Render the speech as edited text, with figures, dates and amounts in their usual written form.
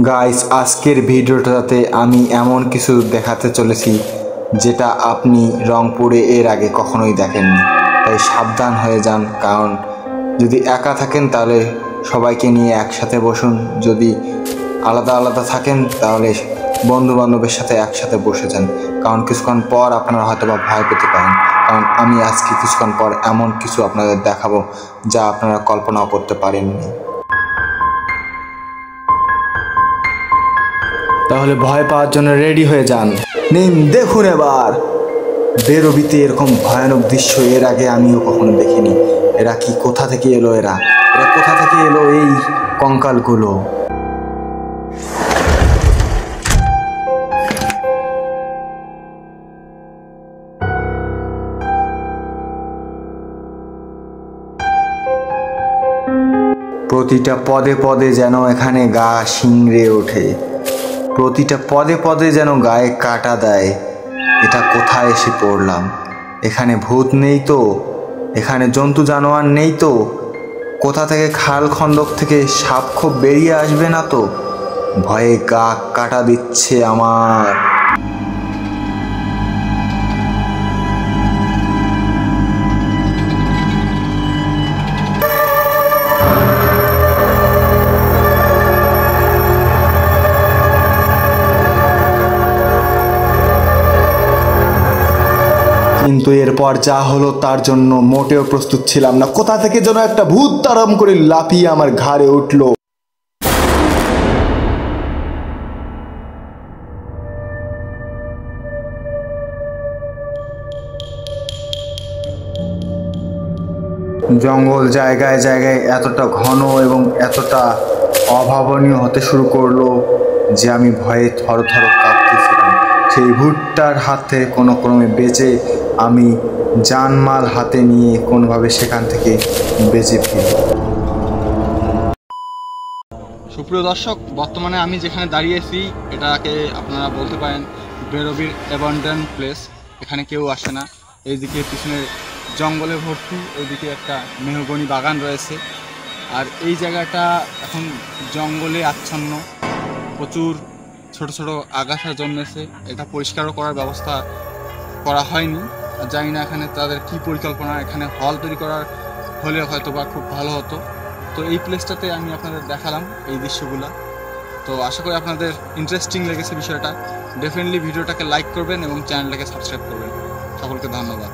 Guys, আজকের ভিডিওটাতে আমি এমন কিছু দেখাতে চলেছি যেটা আপনি রংপুরে এর আগে কখনোই দেখেননি। তাই সাবধান হয়ে যান, কারণ যদি একা থাকেন তাহলে সবাইকে নিয়ে একসাথে বসুন, যদি আলাদা আলাদা থাকেন তাহলে বন্ধু বান্ধবের সাথে একসাথে বসে যান, কারণ কিছুক্ষণ পর আপনারা হয়তো বা ভয় পেতে পারেন। কারণ আমি আজকে কিছুক্ষণ পর এমন কিছু আপনাদের দেখাবো যা আপনারা কল্পনাও করতে পারেননি। তাহলে ভয় পাওয়ার জন্য রেডি হয়ে যান। নিন, দেখুন এবার বেরোবিতে এরকম ভয়ানক দৃশ্য এর আগে আমিও কখনো দেখিনি। এরা কি কোথা থেকে এলো? এরা কোথা থেকে এলো এই কঙ্কালগুলো? প্রতিটা পদে পদে যেন এখানে গা শিংড়ে ওঠে, প্রতিটা পদে পদে যেন গায়ে কাটা দেয়। এটা কোথায় এসে পড়লাম? এখানে ভূত নেই তো? এখানে জন্তু জানোয়ার নেই তো? কোথা থেকে খাল খন্দক থেকে সাপ খোপ বেরিয়ে আসবে না তো? ভয়ে গা কাটা দিচ্ছে আমার। কিন্তু এরপর যা হলো তার জন্য মোটেও প্রস্তুত ছিলাম না। কোথা থেকে যেন একটা ভূত তাড়াম করে লাফিয়ে আমার ঘাড়ে উঠল। জঙ্গল জায়গায় জায়গায় এতটা ঘন এবং এতটা অভাবনীয় হতে শুরু করলো যে আমি ভয়ে থরথর কাঁপতেছিলাম। সেই ভূতটার হাত থেকে কোনো ক্রমে বেঁচে আমি জানমাল হাতে নিয়ে কোনোভাবে সেখান থেকে বেঁচে ফিরি। সুপ্রিয় দর্শক, বর্তমানে আমি যেখানে দাঁড়িয়েছি এটাকে আপনারা বলতে পারেন বেরোবির অ্যাবান্ডন প্লেস। এখানে কেউ আসে না। এইদিকে পিছনে জঙ্গলে ভর্তি, ওইদিকে একটা মেহগনি বাগান রয়েছে। আর এই জায়গাটা এখন জঙ্গলে আচ্ছন্ন, প্রচুর ছোট ছোট আগাছা জন্মেছে। এটা পরিষ্কারও করার ব্যবস্থা করা হয়নি। জানি না এখানে তাদের কি পরিকল্পনা। এখানে হল তৈরি করার হলে হয়তো বা খুব ভালো হতো। তো এই প্লেসটাতে আমি আপনাদের দেখালাম এই দৃশ্যগুলো। তো আশা করি আপনাদের ইন্টারেস্টিং লেগেছে বিষয়টা। ডেফিনেটলি ভিডিওটাকে লাইক করবেন এবং চ্যানেলটাকে সাবস্ক্রাইব করবেন। সকলকে ধন্যবাদ।